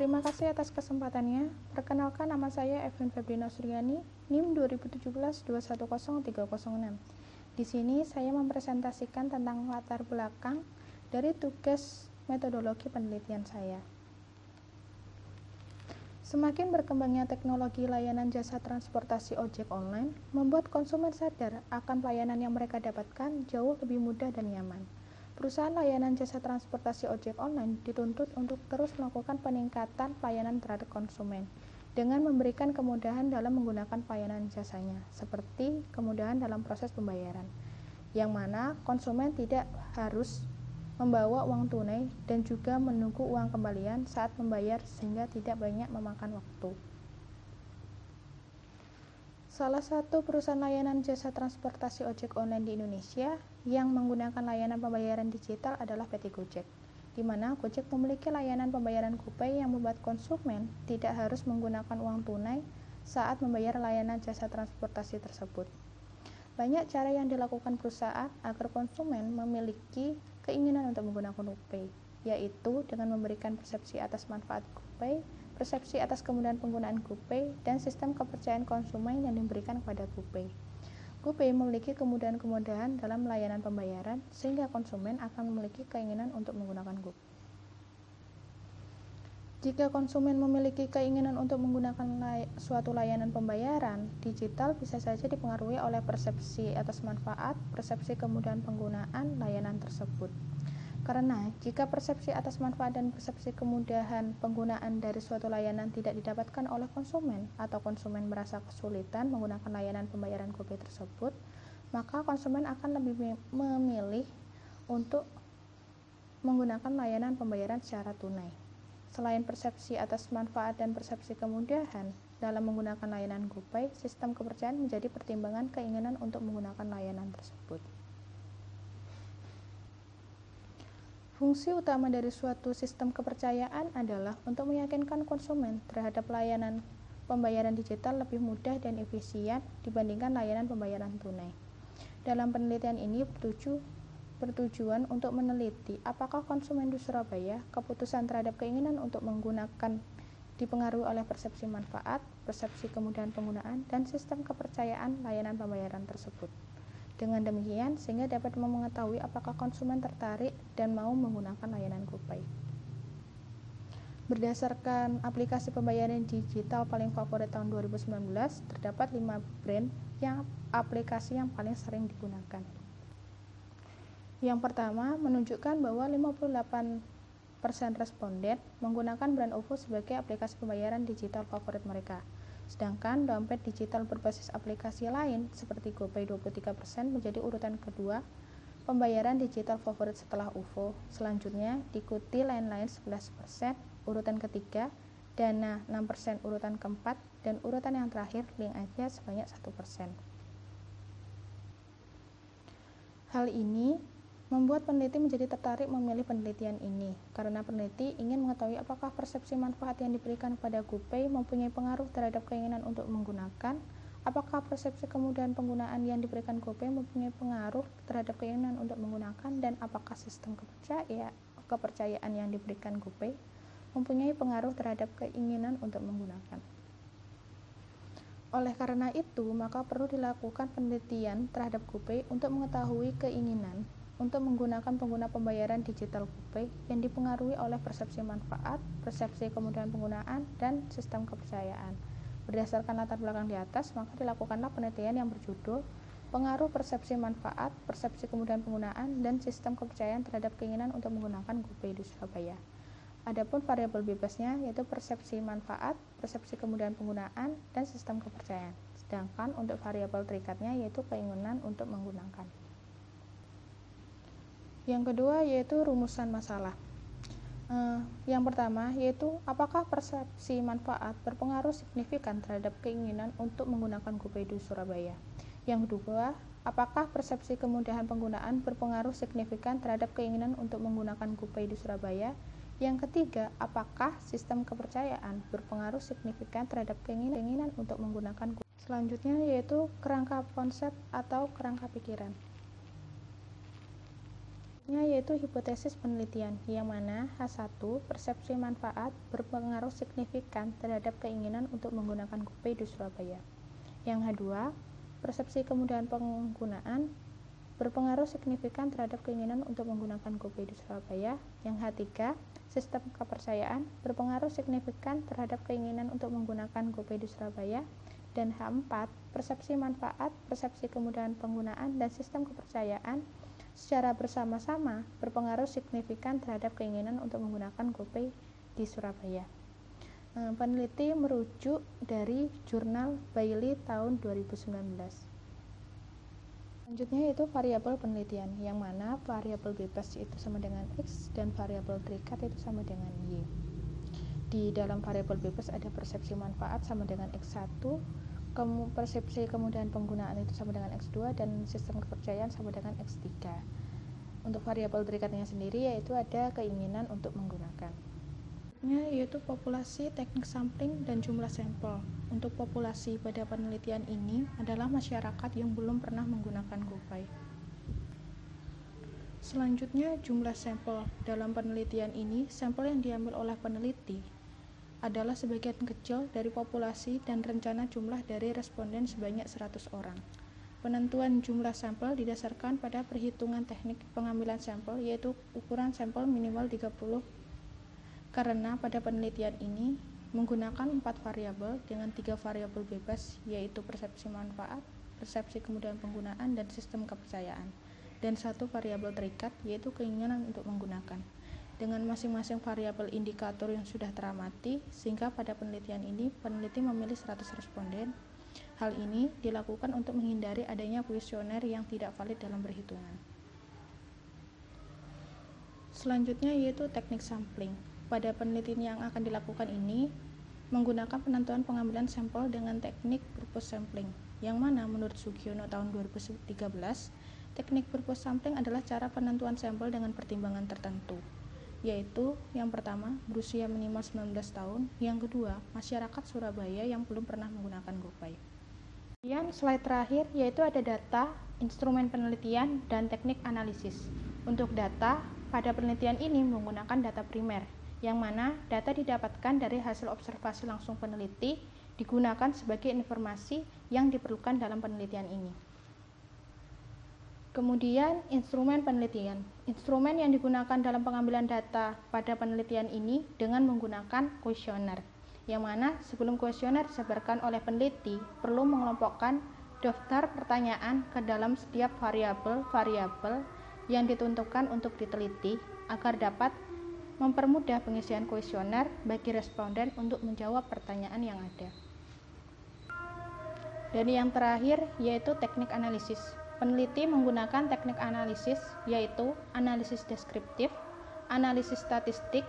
Terima kasih atas kesempatannya. Perkenalkan, nama saya Evelyn Febrina Suryani, NIM 2017-210-306. Di sini saya mempresentasikan tentang latar belakang dari tugas metodologi penelitian saya. Semakin berkembangnya teknologi layanan jasa transportasi ojek online, membuat konsumen sadar akan pelayanan yang mereka dapatkan jauh lebih mudah dan nyaman. Perusahaan layanan jasa transportasi ojek online dituntut untuk terus melakukan peningkatan pelayanan terhadap konsumen dengan memberikan kemudahan dalam menggunakan pelayanan jasanya, seperti kemudahan dalam proses pembayaran, yang mana konsumen tidak harus membawa uang tunai dan juga menunggu uang kembalian saat membayar sehingga tidak banyak memakan waktu. Salah satu perusahaan layanan jasa transportasi ojek online di Indonesia yang menggunakan layanan pembayaran digital adalah PT Gojek, di mana Gojek memiliki layanan pembayaran GoPay yang membuat konsumen tidak harus menggunakan uang tunai saat membayar layanan jasa transportasi tersebut. Banyak cara yang dilakukan perusahaan agar konsumen memiliki keinginan untuk menggunakan GoPay, yaitu dengan memberikan persepsi atas manfaat GoPay, persepsi atas kemudahan penggunaan GoPay, dan sistem kepercayaan konsumen yang diberikan kepada GoPay. GoPay memiliki kemudahan-kemudahan dalam layanan pembayaran sehingga konsumen akan memiliki keinginan untuk menggunakan GoPay. Jika konsumen memiliki keinginan untuk menggunakan suatu layanan pembayaran, digital bisa saja dipengaruhi oleh persepsi atas manfaat, persepsi kemudahan penggunaan layanan tersebut. Karena jika persepsi atas manfaat dan persepsi kemudahan penggunaan dari suatu layanan tidak didapatkan oleh konsumen atau konsumen merasa kesulitan menggunakan layanan pembayaran GoPay tersebut, maka konsumen akan lebih memilih untuk menggunakan layanan pembayaran secara tunai. Selain persepsi atas manfaat dan persepsi kemudahan dalam menggunakan layanan GoPay, sistem kepercayaan menjadi pertimbangan keinginan untuk menggunakan layanan tersebut. Fungsi utama dari suatu sistem kepercayaan adalah untuk meyakinkan konsumen terhadap layanan pembayaran digital lebih mudah dan efisien dibandingkan layanan pembayaran tunai. Dalam penelitian ini bertujuan untuk meneliti apakah konsumen di Surabaya keputusan terhadap keinginan untuk menggunakan dipengaruhi oleh persepsi manfaat, persepsi kemudahan penggunaan, dan sistem kepercayaan layanan pembayaran tersebut. Dengan demikian, sehingga dapat mengetahui apakah konsumen tertarik dan mau menggunakan layanan GoPay. Berdasarkan aplikasi pembayaran digital paling favorit tahun 2019, terdapat 5 brand yang aplikasi yang paling sering digunakan. Yang pertama, menunjukkan bahwa 58% responden menggunakan brand OVO sebagai aplikasi pembayaran digital favorit mereka. Sedangkan dompet digital berbasis aplikasi lain seperti GoPay 23% menjadi urutan kedua pembayaran digital favorit setelah OVO. Selanjutnya diikuti lain-lain 11%, urutan ketiga, Dana 6% urutan keempat, dan urutan yang terakhir Link Aja sebanyak 1%. Hal ini membuat peneliti menjadi tertarik memilih penelitian ini, karena peneliti ingin mengetahui apakah persepsi manfaat yang diberikan kepada GoPay mempunyai pengaruh terhadap keinginan untuk menggunakan, apakah persepsi kemudahan penggunaan yang diberikan GoPay mempunyai pengaruh terhadap keinginan untuk menggunakan, dan apakah sistem kepercayaan yang diberikan GoPay mempunyai pengaruh terhadap keinginan untuk menggunakan. Oleh karena itu, maka perlu dilakukan penelitian terhadap GoPay untuk mengetahui keinginan untuk menggunakan pengguna pembayaran digital GoPay yang dipengaruhi oleh persepsi manfaat, persepsi kemudahan penggunaan, dan sistem kepercayaan. Berdasarkan latar belakang di atas, maka dilakukanlah penelitian yang berjudul pengaruh persepsi manfaat, persepsi kemudahan penggunaan, dan sistem kepercayaan terhadap keinginan untuk menggunakan GoPay di Surabaya. Adapun variabel bebasnya yaitu persepsi manfaat, persepsi kemudahan penggunaan, dan sistem kepercayaan. Sedangkan untuk variabel terikatnya yaitu keinginan untuk menggunakan. Yang kedua yaitu rumusan masalah. Yang pertama yaitu apakah persepsi manfaat berpengaruh signifikan terhadap keinginan untuk menggunakan GoPay di Surabaya. Yang kedua, apakah persepsi kemudahan penggunaan berpengaruh signifikan terhadap keinginan untuk menggunakan GoPay di Surabaya. Yang ketiga, apakah sistem kepercayaan berpengaruh signifikan terhadap keinginan untuk menggunakan GoPay. Selanjutnya yaitu kerangka konsep atau kerangka pikiran. Yaitu hipotesis penelitian, yang mana H1 persepsi manfaat berpengaruh signifikan terhadap keinginan untuk menggunakan GoPay di Surabaya. Yang H2 persepsi kemudahan penggunaan berpengaruh signifikan terhadap keinginan untuk menggunakan GoPay di Surabaya. Yang H3 sistem kepercayaan berpengaruh signifikan terhadap keinginan untuk menggunakan GoPay di Surabaya. Dan H4 persepsi manfaat, persepsi kemudahan penggunaan, dan sistem kepercayaan secara bersama-sama berpengaruh signifikan terhadap keinginan untuk menggunakan GoPay di Surabaya. Peneliti merujuk dari jurnal Bailey tahun 2019. Selanjutnya yaitu variabel penelitian, yang mana variabel bebas itu sama dengan X dan variabel terikat itu sama dengan Y. Di dalam variabel bebas ada persepsi manfaat sama dengan X1, persepsi kemudahan penggunaan itu sama dengan X2, dan sistem kepercayaan sama dengan X3. Untuk variabel terikatnya sendiri yaitu ada keinginan untuk menggunakan. Yaitu populasi, teknik sampling, dan jumlah sampel. Untuk populasi pada penelitian ini adalah masyarakat yang belum pernah menggunakan GoPay. Selanjutnya jumlah sampel. Dalam penelitian ini, sampel yang diambil oleh peneliti adalah sebagian kecil dari populasi dan rencana jumlah dari responden sebanyak 100 orang. Penentuan jumlah sampel didasarkan pada perhitungan teknik pengambilan sampel, yaitu ukuran sampel minimal 30, karena pada penelitian ini menggunakan 4 variabel dengan 3 variabel bebas, yaitu persepsi manfaat, persepsi kemudahan penggunaan, dan sistem kepercayaan, dan 1 variabel terikat, yaitu keinginan untuk menggunakan. Dengan masing-masing variabel indikator yang sudah teramati, sehingga pada penelitian ini peneliti memilih 100 responden. Hal ini dilakukan untuk menghindari adanya kuesioner yang tidak valid dalam perhitungan. Selanjutnya yaitu teknik sampling. Pada penelitian yang akan dilakukan ini menggunakan penentuan pengambilan sampel dengan teknik purpose sampling, yang mana menurut Sugiono tahun 2013, teknik purpose sampling adalah cara penentuan sampel dengan pertimbangan tertentu, yaitu yang pertama berusia minimal 19 tahun, yang kedua masyarakat Surabaya yang belum pernah menggunakan GoPay. Kemudian slide terakhir yaitu ada data, instrumen penelitian, dan teknik analisis. Untuk data, pada penelitian ini menggunakan data primer, yang mana data didapatkan dari hasil observasi langsung peneliti digunakan sebagai informasi yang diperlukan dalam penelitian ini. Kemudian instrumen penelitian. Instrumen yang digunakan dalam pengambilan data pada penelitian ini dengan menggunakan kuesioner, yang mana sebelum kuesioner disebarkan oleh peneliti perlu mengelompokkan daftar pertanyaan ke dalam setiap variabel-variabel yang ditentukan untuk diteliti agar dapat mempermudah pengisian kuesioner bagi responden untuk menjawab pertanyaan yang ada. Dan yang terakhir yaitu teknik analisis. Peneliti menggunakan teknik analisis yaitu analisis deskriptif, analisis statistik,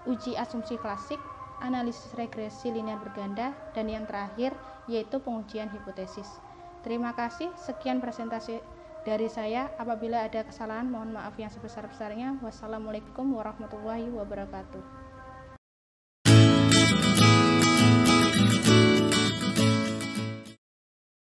uji asumsi klasik, analisis regresi linear berganda, dan yang terakhir yaitu pengujian hipotesis. Terima kasih, sekian presentasi dari saya. Apabila ada kesalahan mohon maaf yang sebesar-besarnya. Wassalamualaikum warahmatullahi wabarakatuh.